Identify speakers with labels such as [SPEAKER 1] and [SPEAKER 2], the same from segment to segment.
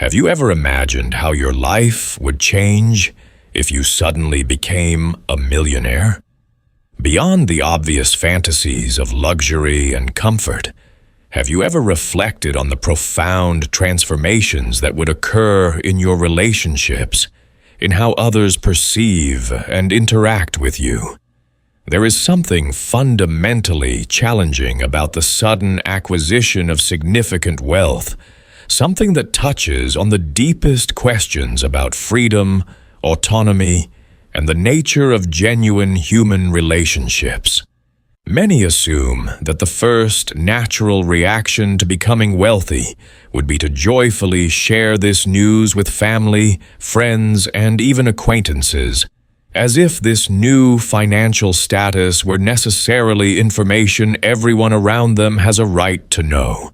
[SPEAKER 1] Have you ever imagined how your life would change if you suddenly became a millionaire? Beyond the obvious fantasies of luxury and comfort, have you ever reflected on the profound transformations that would occur in your relationships, in how others perceive and interact with you? There is something fundamentally challenging about the sudden acquisition of significant wealth, something that touches on the deepest questions about freedom, autonomy, and the nature of genuine human relationships. Many assume that the first natural reaction to becoming wealthy would be to joyfully share this news with family, friends, and even acquaintances, as if this new financial status were necessarily information everyone around them has a right to know.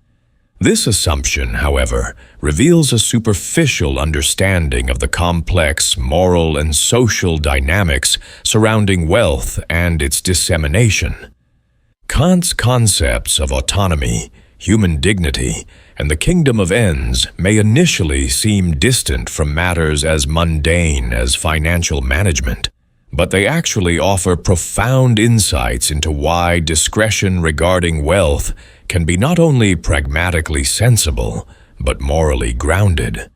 [SPEAKER 1] This assumption, however, reveals a superficial understanding of the complex moral and social dynamics surrounding wealth and its dissemination. Kant's concepts of autonomy, human dignity, and the kingdom of ends may initially seem distant from matters as mundane as financial management, but they actually offer profound insights into why discretion regarding wealth can be not only pragmatically sensible, but morally grounded.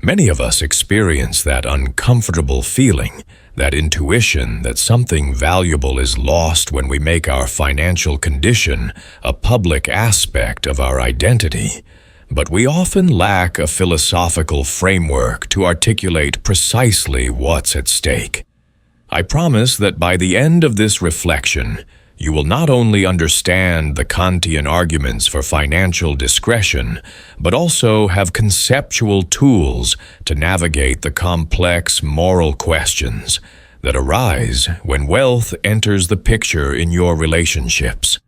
[SPEAKER 1] Many of us experience that uncomfortable feeling, that intuition that something valuable is lost when we make our financial condition a public aspect of our identity, but we often lack a philosophical framework to articulate precisely what's at stake. I promise that by the end of this reflection, you will not only understand the Kantian arguments for financial discretion, but also have conceptual tools to navigate the complex moral questions that arise when wealth enters the picture in your relationships.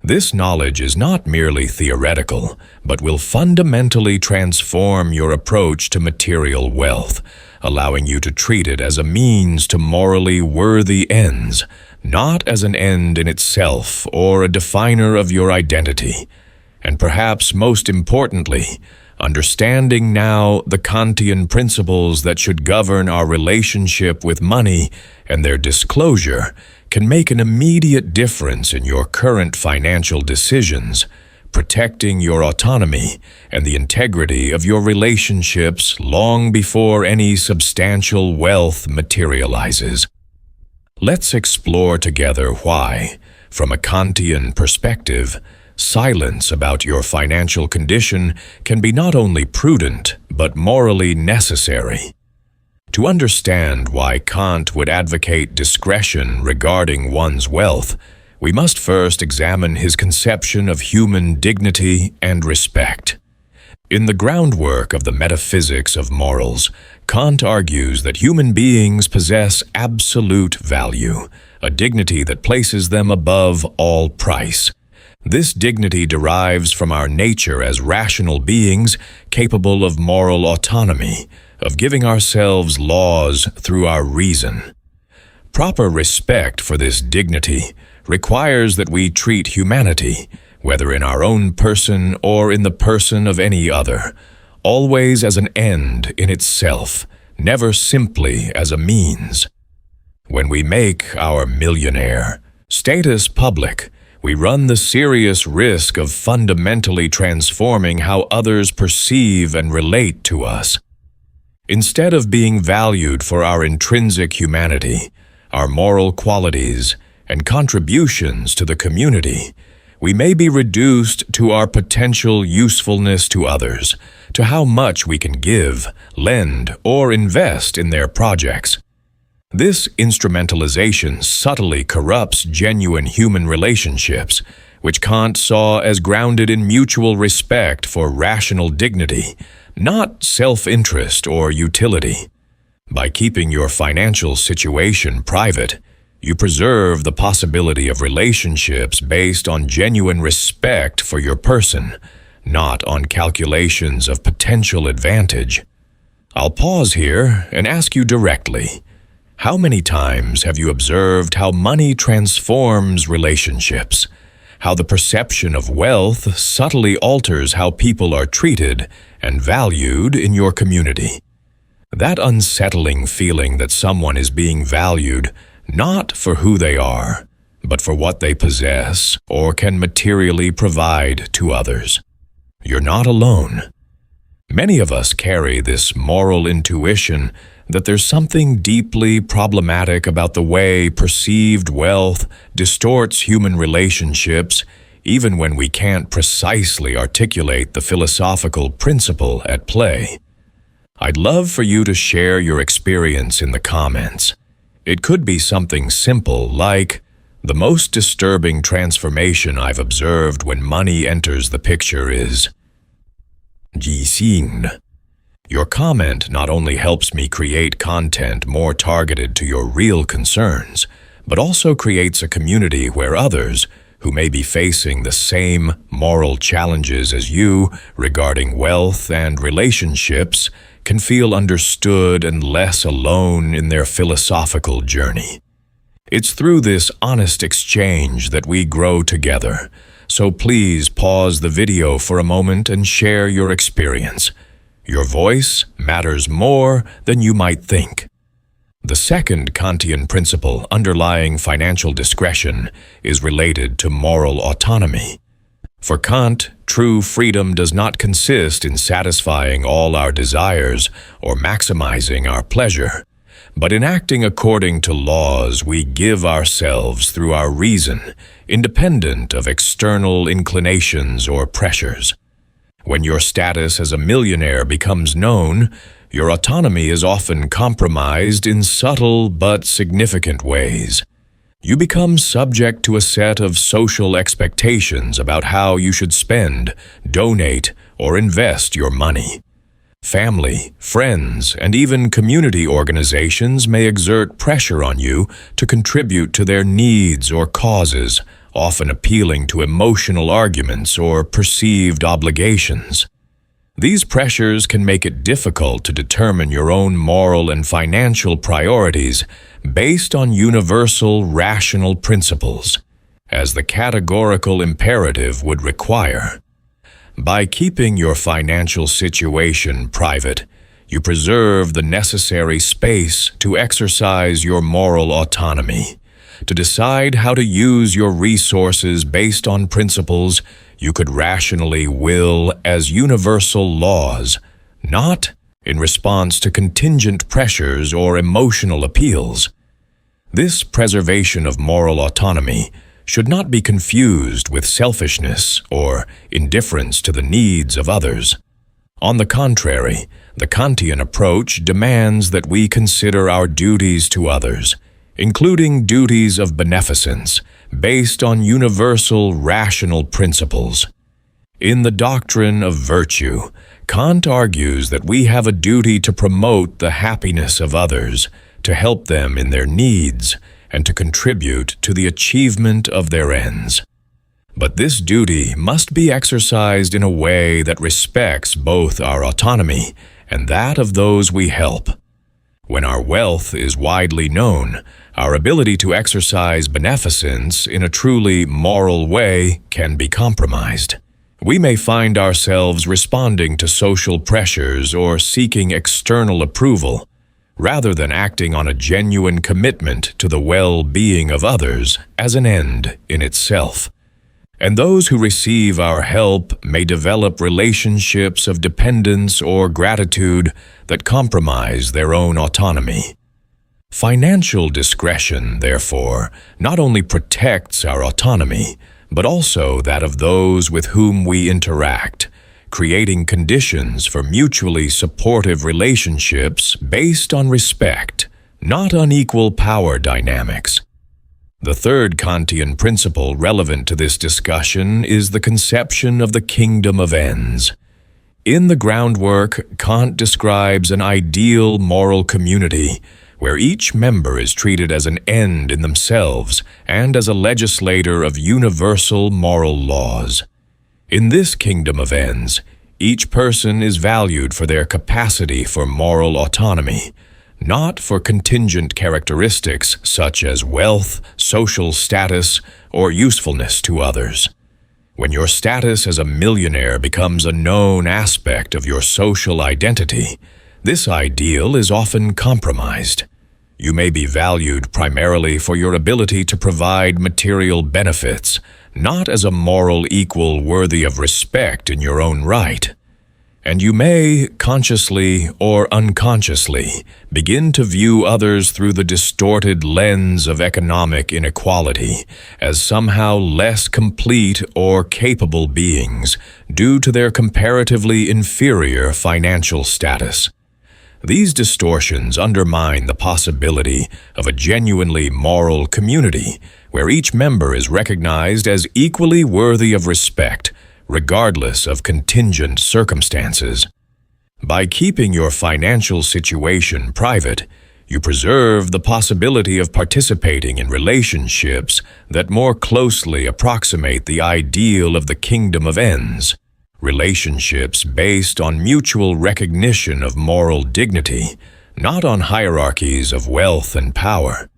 [SPEAKER 1] This knowledge is not merely theoretical, but will fundamentally transform your approach to material wealth, allowing you to treat it as a means to morally worthy ends, not as an end in itself or a definer of your identity. And perhaps most importantly, understanding now the Kantian principles that should govern our relationship with money and their disclosure can make an immediate difference in your current financial decisions, protecting your autonomy and the integrity of your relationships long before any substantial wealth materializes. Let's explore together why, from a Kantian perspective, silence about your financial condition can be not only prudent, but morally necessary. To understand why Kant would advocate discretion regarding one's wealth, we must first examine his conception of human dignity and respect. In the groundwork of the metaphysics of morals, Kant argues that human beings possess absolute value, a dignity that places them above all price. This dignity derives from our nature as rational beings capable of moral autonomy, of giving ourselves laws through our reason. Proper respect for this dignity requires that we treat humanity, whether in our own person or in the person of any other, always as an end in itself, never simply as a means. When we make our millionaire status public, we run the serious risk of fundamentally transforming how others perceive and relate to us. Instead of being valued for our intrinsic humanity, our moral qualities, and contributions to the community, we may be reduced to our potential usefulness to others, to how much we can give, lend, or invest in their projects. This instrumentalization subtly corrupts genuine human relationships, which Kant saw as grounded in mutual respect for rational dignity, not self-interest or utility. By keeping your financial situation private, you preserve the possibility of relationships based on genuine respect for your person, not on calculations of potential advantage. I'll pause here and ask you directly, how many times have you observed how money transforms relationships, how the perception of wealth subtly alters how people are treated, and valued in your community. That unsettling feeling that someone is being valued not for who they are, but for what they possess or can materially provide to others. You're not alone. Many of us carry this moral intuition that there's something deeply problematic about the way perceived wealth distorts human relationships, even when we can't precisely articulate the philosophical principle at play. I'd love for you to share your experience in the comments. It could be something simple like, "The most disturbing transformation I've observed when money enters the picture is..." Your comment not only helps me create content more targeted to your real concerns, but also creates a community where others, who may be facing the same moral challenges as you regarding wealth and relationships, can feel understood and less alone in their philosophical journey. It's through this honest exchange that we grow together, so please pause the video for a moment and share your experience. Your voice matters more than you might think. The second Kantian principle underlying financial discretion is related to moral autonomy. For Kant, true freedom does not consist in satisfying all our desires or maximizing our pleasure, but in acting according to laws we give ourselves through our reason, independent of external inclinations or pressures. When your status as a millionaire becomes known, your autonomy is often compromised in subtle but significant ways. You become subject to a set of social expectations about how you should spend, donate, or invest your money. Family, friends, and even community organizations may exert pressure on you to contribute to their needs or causes, often appealing to emotional arguments or perceived obligations. These pressures can make it difficult to determine your own moral and financial priorities based on universal rational principles, as the categorical imperative would require. By keeping your financial situation private, you preserve the necessary space to exercise your moral autonomy, to decide how to use your resources based on principles you could rationally will as universal laws, not in response to contingent pressures or emotional appeals. This preservation of moral autonomy should not be confused with selfishness or indifference to the needs of others. On the contrary, the Kantian approach demands that we consider our duties to others, including duties of beneficence, based on universal rational principles. In the doctrine of virtue, Kant argues that we have a duty to promote the happiness of others, to help them in their needs, and to contribute to the achievement of their ends. But this duty must be exercised in a way that respects both our autonomy and that of those we help. When our wealth is widely known, our ability to exercise beneficence in a truly moral way can be compromised. We may find ourselves responding to social pressures or seeking external approval, rather than acting on a genuine commitment to the well-being of others as an end in itself. And those who receive our help may develop relationships of dependence or gratitude that compromise their own autonomy. Financial discretion, therefore, not only protects our autonomy, but also that of those with whom we interact, creating conditions for mutually supportive relationships based on respect, not unequal power dynamics. The third Kantian principle relevant to this discussion is the conception of the kingdom of ends. In the groundwork, Kant describes an ideal moral community where each member is treated as an end in themselves and as a legislator of universal moral laws. In this kingdom of ends, each person is valued for their capacity for moral autonomy, not for contingent characteristics such as wealth, social status, or usefulness to others. When your status as a millionaire becomes a known aspect of your social identity, this ideal is often compromised. You may be valued primarily for your ability to provide material benefits, not as a moral equal worthy of respect in your own right. And you may, consciously or unconsciously, begin to view others through the distorted lens of economic inequality as somehow less complete or capable beings due to their comparatively inferior financial status. These distortions undermine the possibility of a genuinely moral community where each member is recognized as equally worthy of respect, regardless of contingent circumstances. By keeping your financial situation private, you preserve the possibility of participating in relationships that more closely approximate the ideal of the kingdom of ends, relationships based on mutual recognition of moral dignity, not on hierarchies of wealth and power.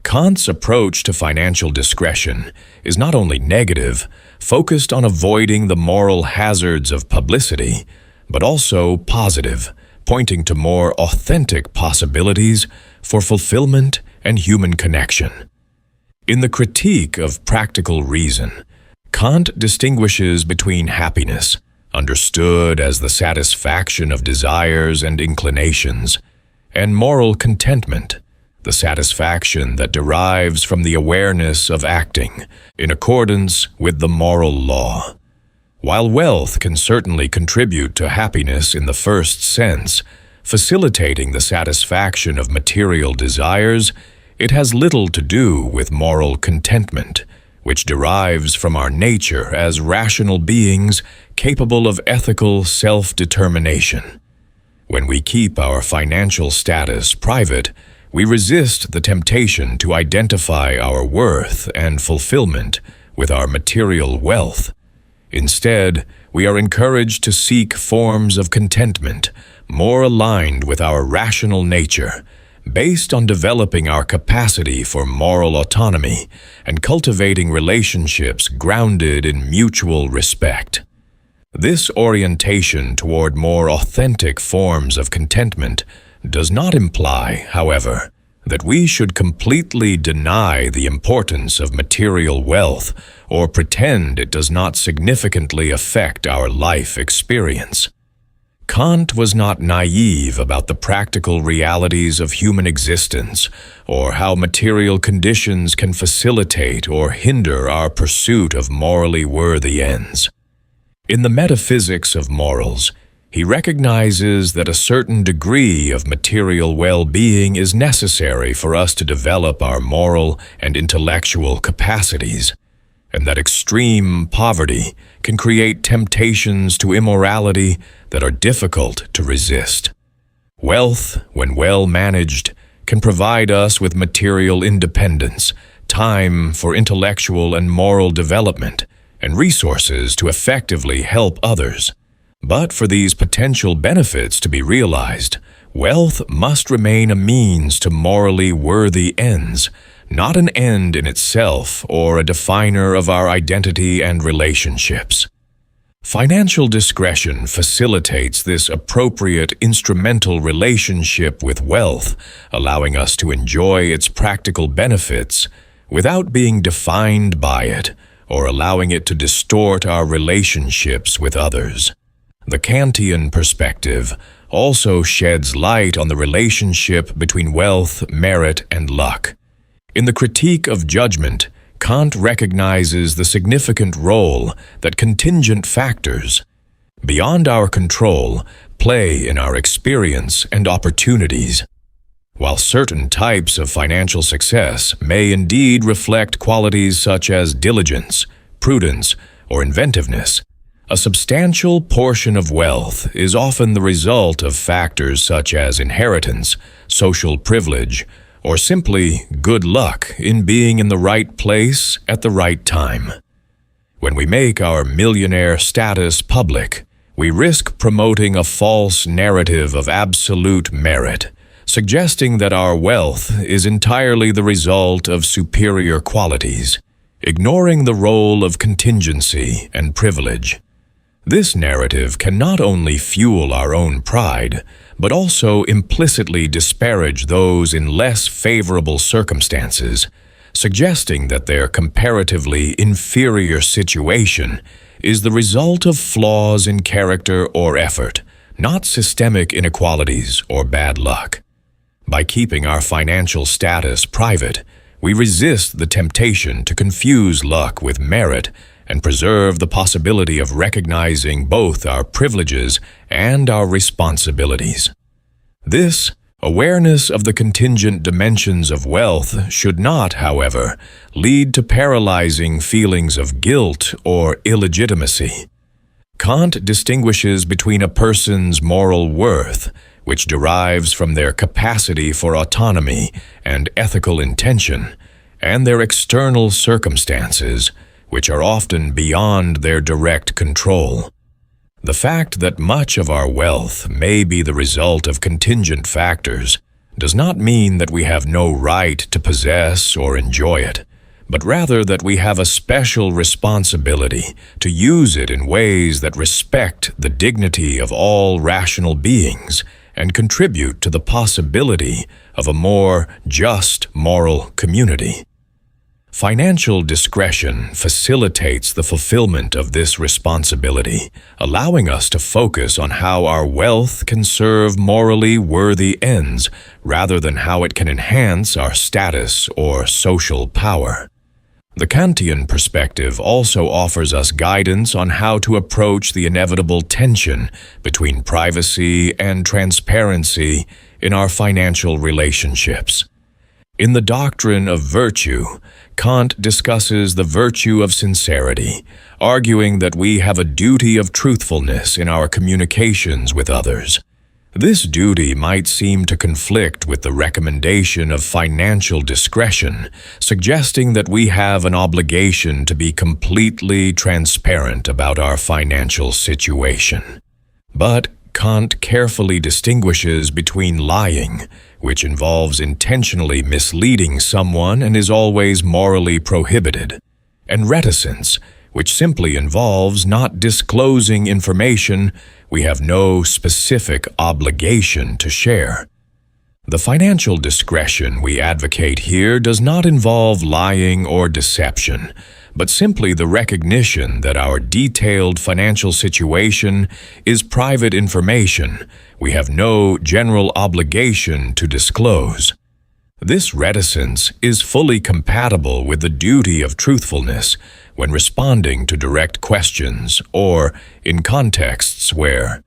[SPEAKER 1] Kant's approach to financial discretion is not only negative, focused on avoiding the moral hazards of publicity, but also positive, pointing to more authentic possibilities for fulfillment and human connection. In the Critique of Practical Reason, Kant distinguishes between happiness, understood as the satisfaction of desires and inclinations, and moral contentment, the satisfaction that derives from the awareness of acting in accordance with the moral law. While wealth can certainly contribute to happiness in the first sense, facilitating the satisfaction of material desires, it has little to do with moral contentment, which derives from our nature as rational beings capable of ethical self-determination. When we keep our financial status private, we resist the temptation to identify our worth and fulfillment with our material wealth. Instead, we are encouraged to seek forms of contentment more aligned with our rational nature, based on developing our capacity for moral autonomy and cultivating relationships grounded in mutual respect. This orientation toward more authentic forms of contentment does not imply, however, that we should completely deny the importance of material wealth or pretend it does not significantly affect our life experience. Kant was not naive about the practical realities of human existence or how material conditions can facilitate or hinder our pursuit of morally worthy ends. In the metaphysics of morals, he recognizes that a certain degree of material well-being is necessary for us to develop our moral and intellectual capacities, and that extreme poverty can create temptations to immorality that are difficult to resist. Wealth, when well managed, can provide us with material independence, time for intellectual and moral development, and resources to effectively help others. But for these potential benefits to be realized, wealth must remain a means to morally worthy ends, not an end in itself or a definer of our identity and relationships. Financial discretion facilitates this appropriate instrumental relationship with wealth, allowing us to enjoy its practical benefits without being defined by it or allowing it to distort our relationships with others. The Kantian perspective also sheds light on the relationship between wealth, merit, and luck. In the Critique of Judgment, Kant recognizes the significant role that contingent factors, beyond our control, play in our experience and opportunities. While certain types of financial success may indeed reflect qualities such as diligence, prudence, or inventiveness, a substantial portion of wealth is often the result of factors such as inheritance, social privilege, or simply good luck in being in the right place at the right time. When we make our millionaire status public, we risk promoting a false narrative of absolute merit, suggesting that our wealth is entirely the result of superior qualities. ignoring the role of contingency and privilege. This narrative can not only fuel our own pride, but also implicitly disparage those in less favorable circumstances, suggesting that their comparatively inferior situation is the result of flaws in character or effort, not systemic inequalities or bad luck. By keeping our financial status private, we resist the temptation to confuse luck with merit and preserve the possibility of recognizing both our privileges and our responsibilities. This awareness of the contingent dimensions of wealth should not, however, lead to paralyzing feelings of guilt or illegitimacy. Kant distinguishes between a person's moral worth, which derives from their capacity for autonomy and ethical intention, and their external circumstances, which are often beyond their direct control. The fact that much of our wealth may be the result of contingent factors does not mean that we have no right to possess or enjoy it, but rather that we have a special responsibility to use it in ways that respect the dignity of all rational beings and contribute to the possibility of a more just moral community. Financial discretion facilitates the fulfillment of this responsibility, allowing us to focus on how our wealth can serve morally worthy ends rather than how it can enhance our status or social power. The Kantian perspective also offers us guidance on how to approach the inevitable tension between privacy and transparency in our financial relationships. In the doctrine of virtue, Kant discusses the virtue of sincerity, arguing that we have a duty of truthfulness in our communications with others. This duty might seem to conflict with the recommendation of financial discretion, suggesting that we have an obligation to be completely transparent about our financial situation. But Kant carefully distinguishes between lying, which involves intentionally misleading someone and is always morally prohibited, and reticence, which simply involves not disclosing information we have no specific obligation to share. The financial discretion we advocate here does not involve lying or deception, but simply the recognition that our detailed financial situation is private information we have no general obligation to disclose. This reticence is fully compatible with the duty of truthfulness when responding to direct questions or in contexts where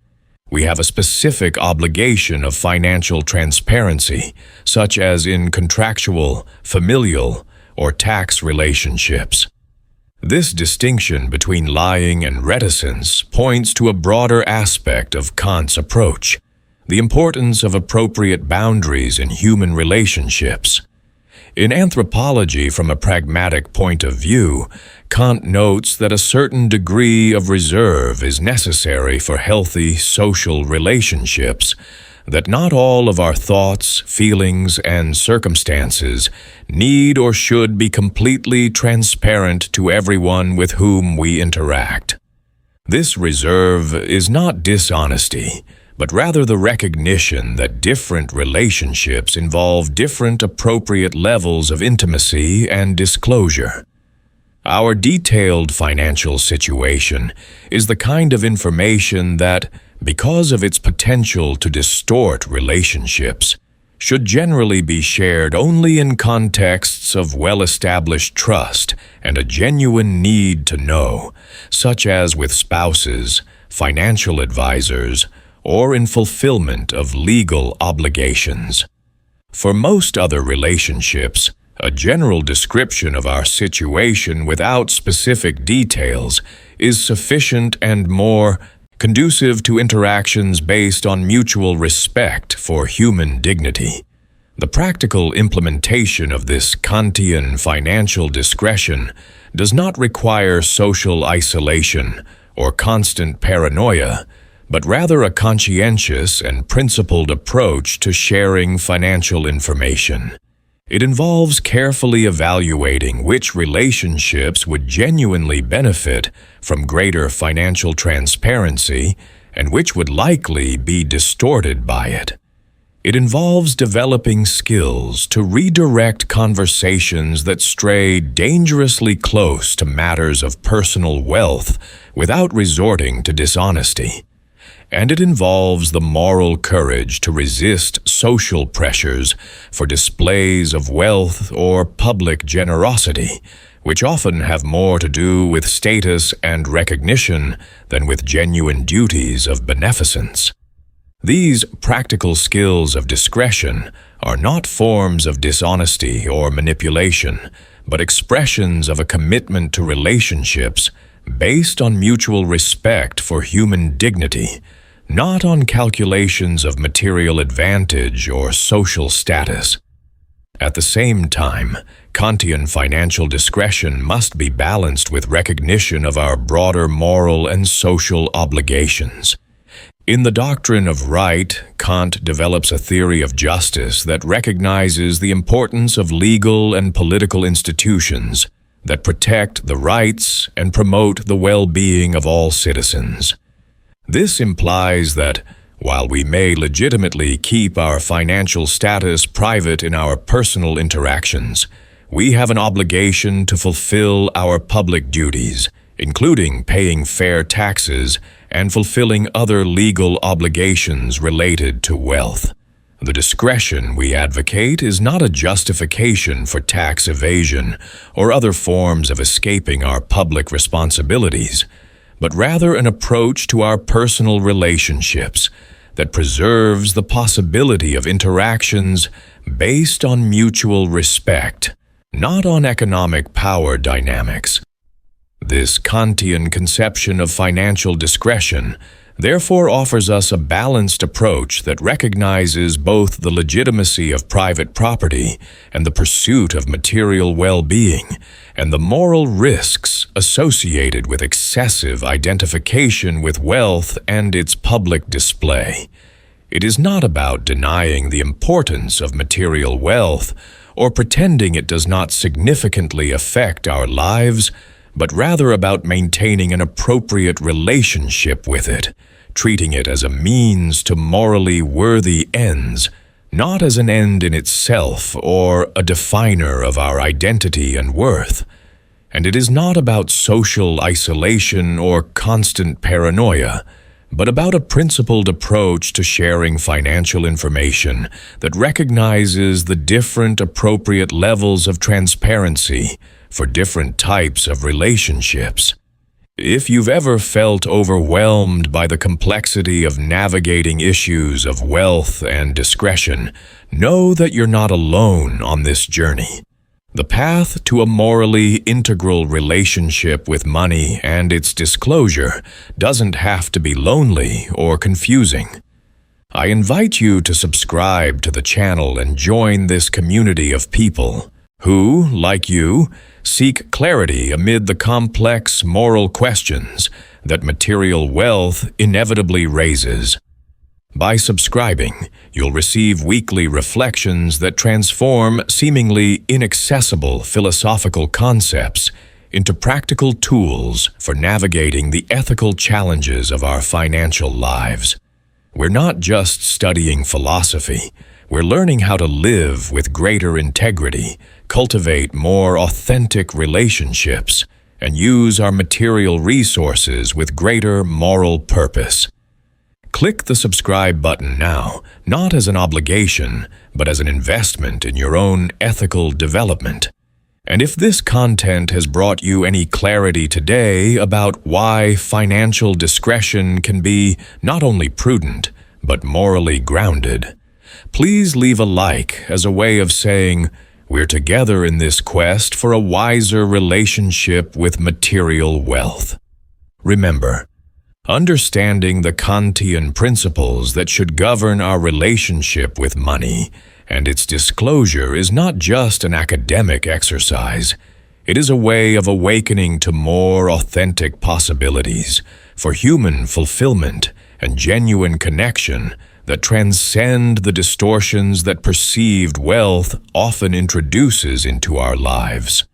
[SPEAKER 1] we have a specific obligation of financial transparency, such as in contractual, familial, or tax relationships. This distinction between lying and reticence points to a broader aspect of Kant's approach, the importance of appropriate boundaries in human relationships. In anthropology, from a pragmatic point of view, Kant notes that a certain degree of reserve is necessary for healthy social relationships, that not all of our thoughts, feelings, and circumstances need or should be completely transparent to everyone with whom we interact. This reserve is not dishonesty, but rather the recognition that different relationships involve different appropriate levels of intimacy and disclosure. Our detailed financial situation is the kind of information that, because of its potential to distort relationships, should generally be shared only in contexts of well-established trust and a genuine need to know, such as with spouses, financial advisors, or in fulfillment of legal obligations. For most other relationships, a general description of our situation without specific details is sufficient and more conducive to interactions based on mutual respect for human dignity. The practical implementation of this Kantian financial discretion does not require social isolation or constant paranoia, but rather a conscientious and principled approach to sharing financial information. It involves carefully evaluating which relationships would genuinely benefit from greater financial transparency and which would likely be distorted by it. It involves developing skills to redirect conversations that stray dangerously close to matters of personal wealth without resorting to dishonesty. And it involves the moral courage to resist social pressures for displays of wealth or public generosity, which often have more to do with status and recognition than with genuine duties of beneficence. These practical skills of discretion are not forms of dishonesty or manipulation, but expressions of a commitment to relationships based on mutual respect for human dignity, not on calculations of material advantage or social status. At the same time, Kantian financial discretion must be balanced with recognition of our broader moral and social obligations. In the doctrine of right, Kant develops a theory of justice that recognizes the importance of legal and political institutions that protect the rights and promote the well-being of all citizens. This implies that, while we may legitimately keep our financial status private in our personal interactions, we have an obligation to fulfill our public duties, including paying fair taxes and fulfilling other legal obligations related to wealth. The discretion we advocate is not a justification for tax evasion or other forms of escaping our public responsibilities, but rather an approach to our personal relationships that preserves the possibility of interactions based on mutual respect, not on economic power dynamics. This Kantian conception of financial discretion therefore offers us a balanced approach that recognizes both the legitimacy of private property and the pursuit of material well-being, and the moral risks associated with excessive identification with wealth and its public display. It is not about denying the importance of material wealth or pretending it does not significantly affect our lives, but rather about maintaining an appropriate relationship with it, treating it as a means to morally worthy ends, not as an end in itself or a definer of our identity and worth. And it is not about social isolation or constant paranoia, but about a principled approach to sharing financial information that recognizes the different appropriate levels of transparency for different types of relationships. If you've ever felt overwhelmed by the complexity of navigating issues of wealth and discretion, know that you're not alone on this journey. The path to a morally integral relationship with money and its disclosure doesn't have to be lonely or confusing. I invite you to subscribe to the channel and join this community of people who, like you, seek clarity amid the complex moral questions that material wealth inevitably raises. By subscribing, you'll receive weekly reflections that transform seemingly inaccessible philosophical concepts into practical tools for navigating the ethical challenges of our financial lives. We're not just studying philosophy, we're learning how to live with greater integrity, cultivate more authentic relationships, and use our material resources with greater moral purpose. Click the subscribe button now, not as an obligation, but as an investment in your own ethical development. And if this content has brought you any clarity today about why financial discretion can be not only prudent, but morally grounded, please leave a like as a way of saying, we're together in this quest for a wiser relationship with material wealth. Remember, understanding the Kantian principles that should govern our relationship with money and its disclosure is not just an academic exercise. It is a way of awakening to more authentic possibilities for human fulfillment and genuine connection that transcend the distortions that perceived wealth often introduces into our lives.